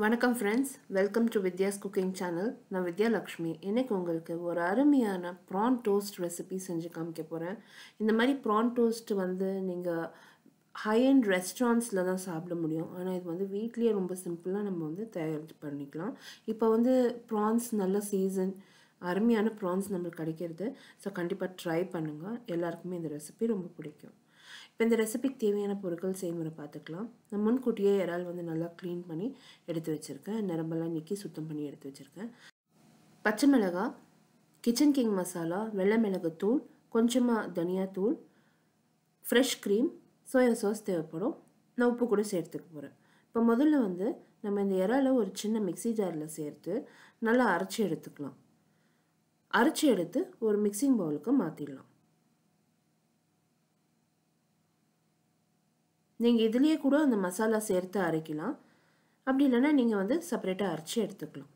வணக்கம் friends, welcome to Vidya's cooking channel. நான் வித்யா லக்ஷ்மி. இன்னைக்கு உங்களுக்கு ஒரு அருமையான ப்ரான் டோஸ்ட் ரெசிபி செஞ்சு காமிக்க போகிறேன். இந்த மாதிரி ப்ரான் டோஸ்ட் நீங்கள் ஹை அண்ட் ரெஸ்டாரண்ட்ஸில் தான் சாப்பிட முடியும். ஆனால் இது வீட்லேயே ரொம்ப சிம்பிளாக நம்ம தயார் பண்ணிக்கலாம். இப்போ ப்ரான்ஸ் நல்ல சீசன், அருமையான ப்ரான்ஸ் நம்மளுக்கு கிடைக்கிறது. ஸோ கண்டிப்பாக ட்ரை பண்ணுங்கள். எல்லாருக்குமே இந்த ரெசிபி ரொம்ப பிடிக்கும். இப்போ இந்த ரெசிபிக்கு தேவையான பொருட்கள் செய்முறை பார்த்துக்கலாம். நான் முன்கூட்டியே இறால் நல்லா க்ளீன் பண்ணி எடுத்து வச்சுருக்கேன். நரம்பெல்லாம் நீக்கி சுத்தம் பண்ணி எடுத்து வச்சுருக்கேன். பச்சை மிளகாய், கிச்சன் கிங் மசாலா, வெள்ளை மிளகுத்தூள், கொஞ்சமாக தனியாத்தூள், ஃப்ரெஷ் க்ரீம், சோயா சாஸ் தேவைப்படும். நான் உப்பு கூட சேர்த்துக்க போகிறேன். இப்போ முதல்ல நம்ம இந்த இறாலை ஒரு சின்ன மிக்சி ஜாரில் சேர்த்து நல்லா அரைச்சி எடுத்துக்கலாம். அரைச்சி எடுத்து ஒரு மிக்சிங் பவுலுக்கு மாற்றிடலாம். நீங்கள் இதுலேயே கூட அந்த மசாலா சேர்த்து அரைக்கலாம். அப்படி இல்லைன்னா நீங்கள் செப்பரேட்டாக அரைச்சி எடுத்துக்கலாம்.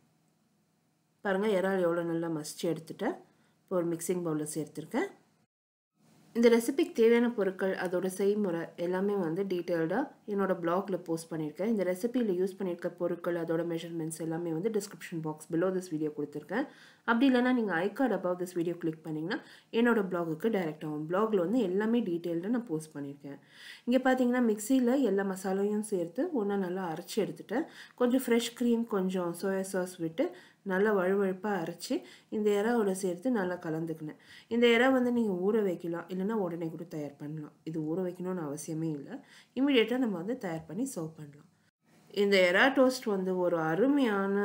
பாருங்கள், இறால் எவ்வளோ நல்லா மசிச்சு எடுத்துட்டேன். இப்போ ஒரு மிக்சிங் பவுலில் சேர்த்துருக்கேன். இந்த ரெசிபிக்கு தேவையான பொருட்கள், அதோட செய்முறை எல்லாமே டீட்டெயில்டாக என்னோடய பிளாகில் போஸ்ட் பண்ணியிருக்கேன். இந்த ரெசிபியில் யூஸ் பண்ணியிருக்க பொருட்கள், அதோட மெஷர்மெண்ட்ஸ் எல்லாமே description box below this video கொடுத்துருக்கேன். அப்படி இல்லைனா நீங்கள் ஐ card above this video click பண்ணிங்கன்னா என்னோடய பிளாகுக்கு டைரெக்ட் ஆகும். பிளாகில் எல்லாமே டீட்டெயில்டாக நான் போஸ்ட் பண்ணியிருக்கேன். இங்கே பார்த்தீங்கன்னா மிக்சியில் எல்லா மசாலையும் சேர்த்து ஒன்றா நல்லா அரைச்சி எடுத்துட்டேன். கொஞ்சம் ஃப்ரெஷ் க்ரீம், கொஞ்சம் சோயா சாஸ் விட்டு நல்லா வழுவழுப்பாக அரைச்சி இந்த இறாவோட சேர்த்து நல்லா கலந்துக்கினேன். இந்த இறா நீங்கள் ஊற வைக்கலாம், இல்லைனா உடனே கூட தயார் பண்ணலாம். இது ஊற வைக்கணும்னு அவசியமே இல்லை. இமீடியட்டாக நம்ம தயார் பண்ணி சர்வ் பண்ணலாம். இந்த இறா டோஸ்ட் ஒரு அருமையான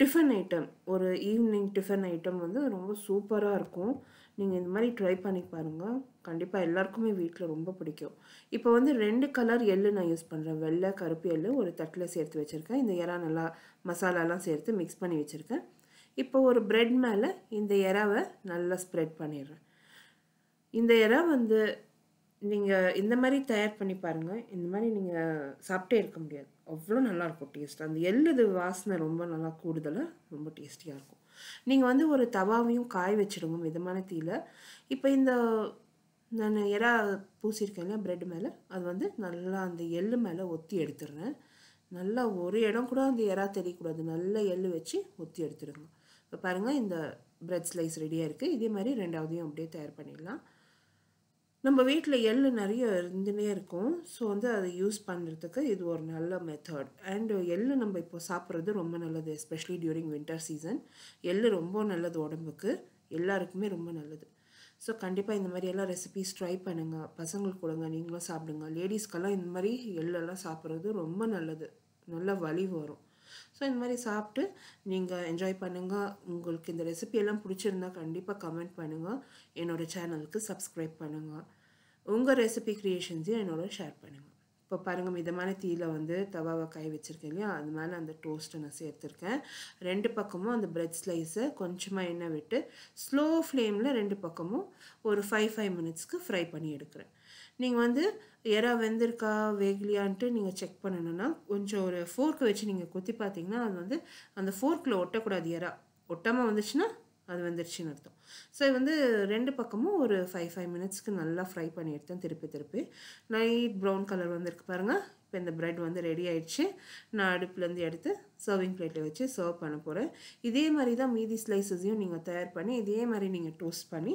டிஃபன் ஐட்டம், ஒரு ஈவினிங் டிஃபன் ஐட்டம் ரொம்ப சூப்பராக இருக்கும். நீங்கள் இந்த மாதிரி ட்ரை பண்ணி பாருங்கள். கண்டிப்பாக எல்லாருக்குமே வீட்டில் ரொம்ப பிடிக்கும். இப்போ 2 கலர் எள்ளு நான் யூஸ் பண்ணுறேன். வெள்ளை, கருப்பு எள்ளு ஒரு தட்டில் சேர்த்து வச்சுருக்கேன். இந்த இறா நல்லா மசாலாலாம் சேர்த்து மிக்ஸ் பண்ணி வச்சுருக்கேன். இப்போ ஒரு ப்ரெட் மேலே இந்த இறாவை நல்லா ஸ்ப்ரெட் பண்ணிடுறேன். இந்த இறா நீங்கள் இந்த மாதிரி தயார் பண்ணி பாருங்கள். இந்த மாதிரி நீங்கள் சாப்பிட்டே இருக்க முடியாது, அவ்வளோ நல்லாயிருக்கும் டேஸ்ட். அந்த எள்ளுது வாசனை ரொம்ப நல்லா கூடுதலாக ரொம்ப டேஸ்டியாக இருக்கும். நீங்கள் ஒரு தவாவையும் காய வச்சுடுங்க மிதமான தீயில். இப்போ இந்த நான் இறா பூசியிருக்கேன் இல்லையா ப்ரெட் மேலே, அது நல்லா அந்த எள்ளு மேலே ஒத்தி எடுத்துடுறேன். நல்லா ஒரு இடம் கூட அந்த இறா தெரியக்கூடாது. நல்லா எள்ளு வச்சு ஒத்தி எடுத்துடுங்க. இப்போ பாருங்கள், இந்த ப்ரெட் ஸ்லைஸ் ரெடியாக இருக்குது. இதே மாதிரி ரெண்டாவதையும் அப்படியே தயார் பண்ணிடலாம். நம்ம வீட்டில் எள்ளு நிறைய இருந்துனே இருக்கும். ஸோ அதை யூஸ் பண்ணுறதுக்கு இது ஒரு நல்ல மெத்தட். அண்டு எள்ளு நம்ம இப்போ சாப்பிட்றது ரொம்ப நல்லது, எஸ்பெஷலி டியூரிங் வின்டர் சீசன். எள்ளு ரொம்ப நல்லது உடம்புக்கு, எல்லாருக்குமே ரொம்ப நல்லது. ஸோ கண்டிப்பாக இந்த மாதிரி எல்லாம் ரெசிபீஸ் ட்ரை பண்ணுங்கள். பசங்களுக்கு கொடுங்க, நீங்களும் சாப்பிடுங்க. லேடிஸ்க்கெல்லாம் இந்த மாதிரி எள்ளெல்லாம் சாப்பிட்றது ரொம்ப நல்லது, நல்ல வலி வரும். ஸோ இந்த மாதிரி சாப்பிட்டு நீங்கள் என்ஜாய் பண்ணுங்கள். உங்களுக்கு இந்த ரெசிபி எல்லாம் பிடிச்சிருந்தா கண்டிப்பாக கமெண்ட் பண்ணுங்கள். என்னோடய சேனலுக்கு சப்ஸ்கிரைப் பண்ணுங்கள். உங்கள் ரெசிபி க்ரியேஷன்ஸையும் என்னோட ஷேர் பண்ணுங்கள். இப்போ பாருங்கள், மிதமான தீயில் தவாவை காய வச்சுருக்கேன் இல்லையா, அது மேலே அந்த டோஸ்ட்டை நான் சேர்த்துருக்கேன். 2 பக்கமும் அந்த ப்ரெட் ஸ்லைஸை கொஞ்சமாக எண்ணெய் விட்டு ஸ்லோ ஃப்ளேமில் 2 பக்கமும் ஒரு 5 மினிட்ஸ்க்கு ஃப்ரை பண்ணி எடுக்கிறேன். நீங்கள் இறா வெந்திருக்கா வேகலையான்ட்டு நீங்கள் செக் பண்ணணுன்னா கொஞ்சம் ஒரு ஃபோர்க்கு வச்சு நீங்கள் கொத்தி பார்த்தீங்கன்னா அது அந்த ஃபோர்க்கில் ஒட்டக்கூடாது. இறா ஒட்டாமல் வந்துச்சுன்னா அது வந்துருச்சுன்னு அர்த்தம். ஸோ 2 பக்கமும் ஒரு 5 மினிட்ஸ்க்கு நல்லா ஃப்ரை பண்ணி எடுத்தேன். திருப்பி லைட் ப்ரௌன் கலர் வந்திருக்கு பாருங்கள். இப்போ இந்த ப்ரெட் ரெடி ஆகிடுச்சு. நான் அடுப்புலேருந்து எடுத்து சர்விங் பிளேட்டில் வச்சு சர்வ் பண்ண போகிறேன். இதே மாதிரி தான் மீதி ஸ்லைஸஸையும் நீங்கள் தயார் பண்ணி இதே மாதிரி நீங்கள் டோஸ்ட் பண்ணி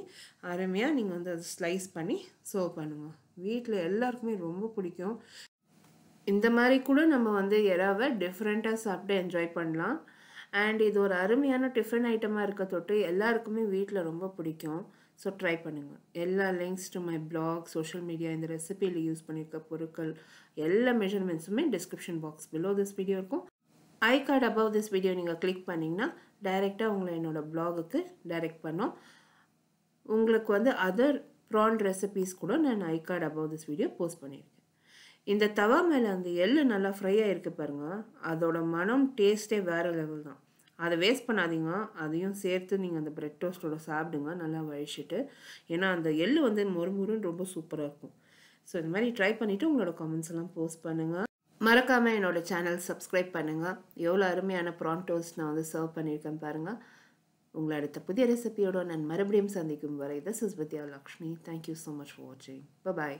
அருமையாக நீங்கள் அதை ஸ்லைஸ் பண்ணி சர்வ் பண்ணுங்கள். வீட்டில் எல்லாருக்குமே ரொம்ப பிடிக்கும். இந்த மாதிரி கூட நம்ம இறாவை டிஃப்ரெண்ட்டாக சாப்பிட்டு என்ஜாய் பண்ணலாம். அண்ட் இது ஒரு அருமையான டிஃபன் ஐட்டமாக இருக்க தொட்டு எல்லாருக்குமே வீட்டில் ரொம்ப பிடிக்கும். ஸோ ட்ரை பண்ணுங்கள். எல்லா links to my blog, social media, இந்த ரெசிபியில் யூஸ் பண்ணியிருக்க பொருட்கள் எல்லா மெஷர்மெண்ட்ஸுமே description box below this video இருக்கும். I card above this video நீங்கள் கிளிக் பண்ணிங்கன்னா டைரெக்டாக உங்களை என்னோடய பிளாகுக்கு டைரெக்ட் பண்ணோம். உங்களுக்கு அதர் ப்ரான் ரெசிபீஸ் கூட நான் ஐ card above this video post பண்ணியிருக்கேன். இந்த தவா மேலே அந்த எள்ளு நல்லா ஃப்ரை ஆகிருக்கு பாருங்கள். அதோட மனம் டேஸ்ட்டே வேறு லெவல் தான். அதை வேஸ்ட் பண்ணாதீங்க. அதையும் சேர்த்து நீங்கள் அந்த ப்ரெட் டோஸ்ட்டோட சாப்பிடுங்க நல்லா வழிச்சிட்டு. ஏன்னா அந்த எள்ளு மொறுமுறுன்னு ரொம்ப சூப்பராக இருக்கும். ஸோ இந்த மாதிரி ட்ரை பண்ணிவிட்டு உங்களோட கமெண்ட்ஸ் எல்லாம் போஸ்ட் பண்ணுங்கள். மறக்காமல் என்னோடய சேனல் சப்ஸ்கிரைப் பண்ணுங்கள். எவ்வளோ அருமையான ப்ரான் டோஸ்ட் நான் சர்வ் பண்ணியிருக்கேன் பாருங்கள். உங்களை அடுத்த புதிய ரெசிபியோடு நான் மறுபடியும் சந்திக்கும் வரை, this is Vidya Lakshmi. Thank you so much for வாட்சிங். பாய்.